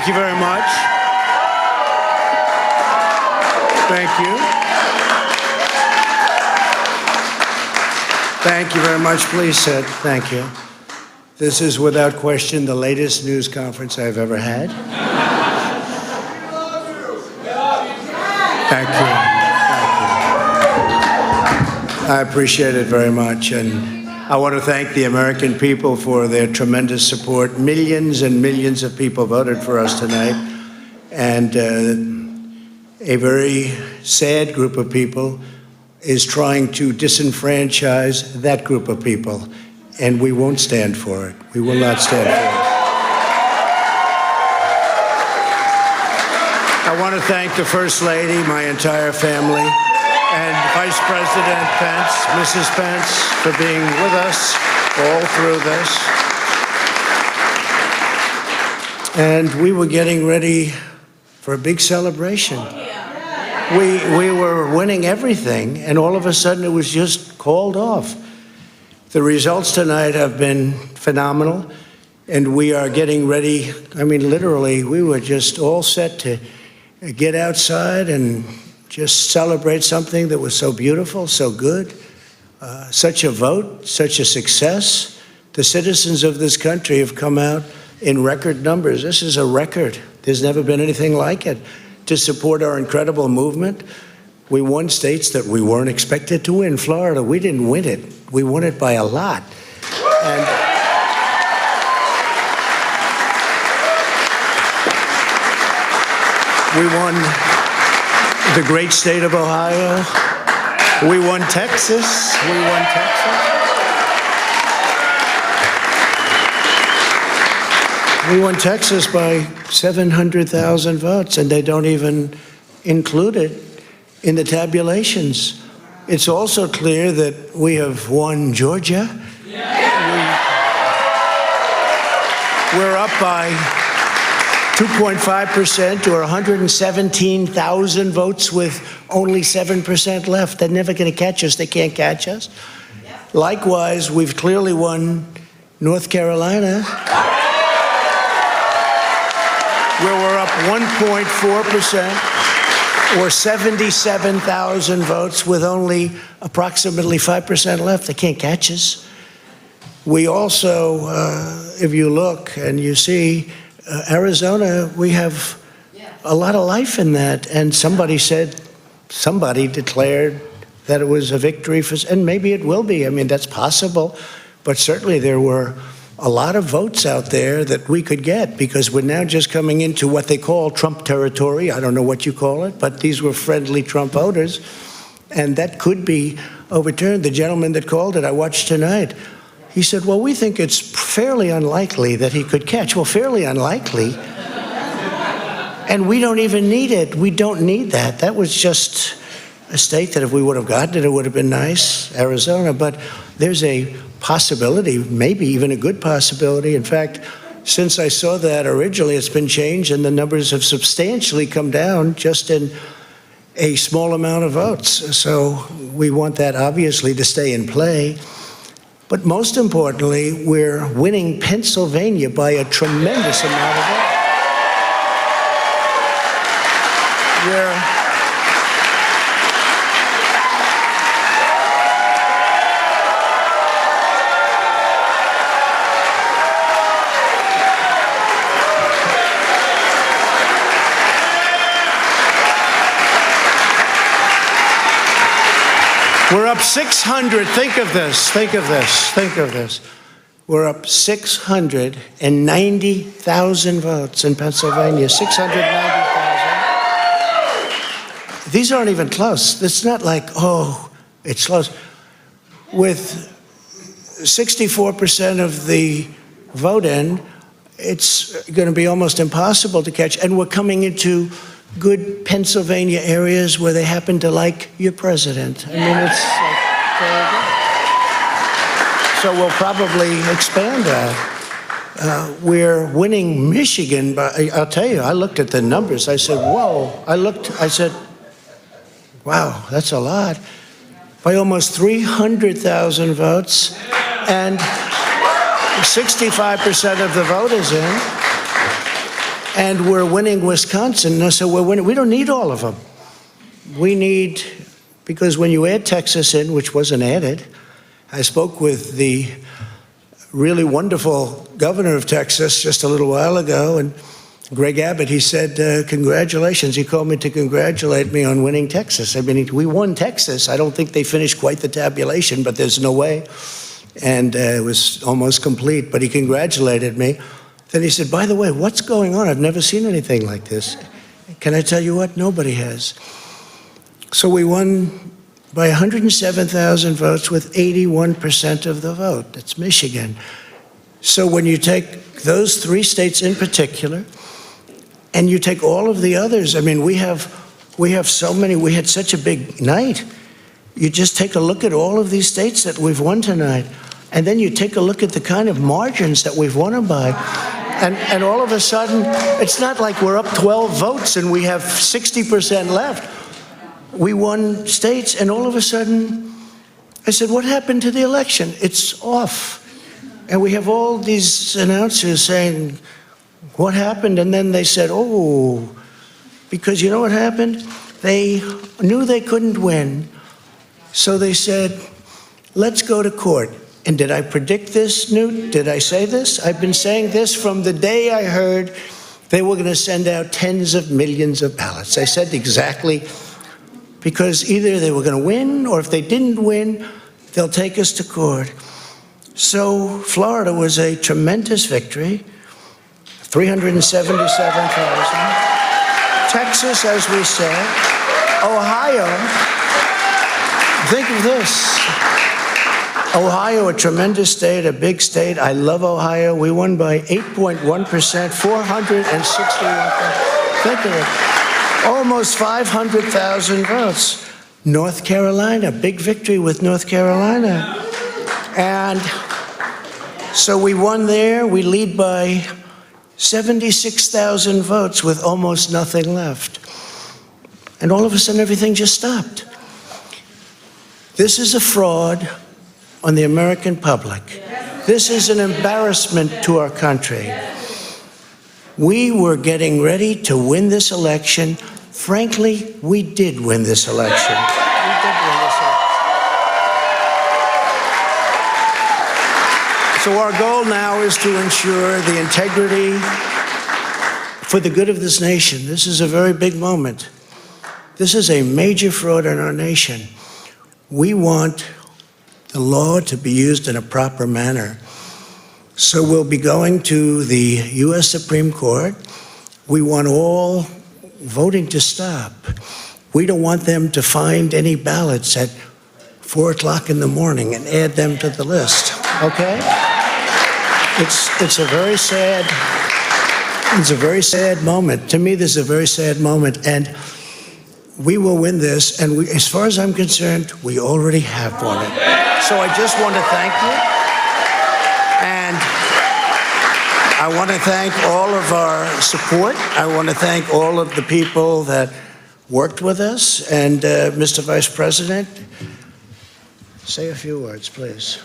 Thank you very much. Thank you. Thank you very much. Please sit. Thank you. This is without question the latest news conference I've ever had. Thank you. Thank you. I appreciate it very much. And I want to thank the American people for their tremendous support. Millions and millions of people voted for us tonight. And a very sad group of people is trying to disenfranchise that group of people. And we won't stand for it. We will not stand for it. I want to thank the First Lady, my entire family, and Vice President Pence, Mrs. Pence, for being with us all through this. And we were getting ready for a big celebration. We were winning everything, and all of a sudden it was just called off. The results tonight have been phenomenal, and we are getting ready. I mean, literally, we were just all set to get outside and just celebrate something that was so beautiful, so good, such a vote, such a success. The citizens of this country have come out in record numbers. This is a record. There's never been anything like it to support our incredible movement. We won states that we weren't expected to win. Florida, we didn't win it. We won it by a lot. And we won the great state of Ohio. We won Texas. We won Texas. We won Texas by 700,000 votes, and they don't even include it in the tabulations. It's also clear that we have won Georgia. We're up by 2.5% or 117,000 votes with only 7% left. They're never going to catch us. They can't catch us. Likewise, we've clearly won North Carolina, where we're up 1.4%. or 77,000 votes with only approximately 5% left. They can't catch us. We also, if you look and you see, Arizona, we have a lot of life in that. And somebody declared that it was a victory for, and maybe it will be. I mean, that's possible. But certainly there were a lot of votes out there that we could get, because we're now just coming into what they call Trump territory. I don't know what you call it, but these were friendly Trump voters, and that could be overturned. The gentleman that called it, I watched tonight, he said, well, we think it's fairly unlikely that he could catch. Well, fairly unlikely. And we don't even need it. We don't need that. That was just a state that if we would have gotten it, it would have been nice, Arizona. But there's a possibility, maybe even a good possibility. In fact, since I saw that originally, it's been changed, and the numbers have substantially come down just in a small amount of votes. So we want that, obviously, to stay in play. But most importantly, we're winning Pennsylvania by a tremendous amount of votes. We're up 600. Think of this. Think of this. Think of this. We're up 690,000 votes in Pennsylvania. 690,000. These aren't even close. It's not like, oh, it's close. With 64% of the vote in, it's going to be almost impossible to catch. And we're coming into good Pennsylvania areas where they happen to like your president. I mean, it's like, so we'll probably expand that. We're winning Michigan, but I'll tell you, I looked at the numbers. I said, whoa. I said, wow, that's a lot. By almost 300,000 votes, and 65% of the vote is in. and we're winning Wisconsin. No, so we're winning. We don't need all of them. We need, because when you add Texas in, which wasn't added, I spoke with the really wonderful governor of Texas just a little while ago, and Greg Abbott, he said, congratulations. He called me to congratulate me on winning Texas. I mean, we won Texas. I don't think they finished quite the tabulation, but there's no way. And it was almost complete, but he congratulated me. Then he said, by the way, what's going on? I've never seen anything like this. Can I tell you what? Nobody has. So we won by 107,000 votes with 81% of the vote. That's Michigan. So when you take those three states in particular, and you take all of the others, I mean, we have so many, we had such a big night. You just take a look at all of these states that we've won tonight, and then you take a look at the kind of margins that we've won them by. And all of a sudden, it's not like we're up 12 votes and we have 60% left. We won states, and all of a sudden, I said, what happened to the election? It's off. And we have all these announcers saying, what happened? And then they said, oh, because you know what happened? They knew they couldn't win. So they said, let's go to court. And did I predict this, Newt? Did I say this? I've been saying this from the day I heard they were going to send out tens of millions of ballots. I said exactly, because either they were going to win, or if they didn't win, they'll take us to court. So Florida was a tremendous victory, 377,000. Texas, as we said. Ohio, think of this. Ohio, a tremendous state, a big state. I love Ohio. We won by 8.1%, 461,000. Think of it. Almost 500,000 votes. North Carolina, big victory with North Carolina. And so we won there. We lead by 76,000 votes with almost nothing left. And all of a sudden, everything just stopped. This is a fraud on the American public. This is an embarrassment to our country. We were getting ready to win this election. Frankly, we did win this election. We did win this election. So our goal now is to ensure the integrity for the good of this nation. This is a very big moment. This is a major fraud in our nation. We want the law to be used in a proper manner. So we'll be going to the U.S. Supreme Court. We want all voting to stop. We don't want them to find any ballots at 4 o'clock in the morning and add them to the list, okay? It's a very sad moment. To me, this is a very sad moment, and we will win this, and as far as I'm concerned, we already have won it. So I just want to thank you, and I want to thank all of our support. I want to thank all of the people that worked with us, and Mr. Vice President, say a few words, please.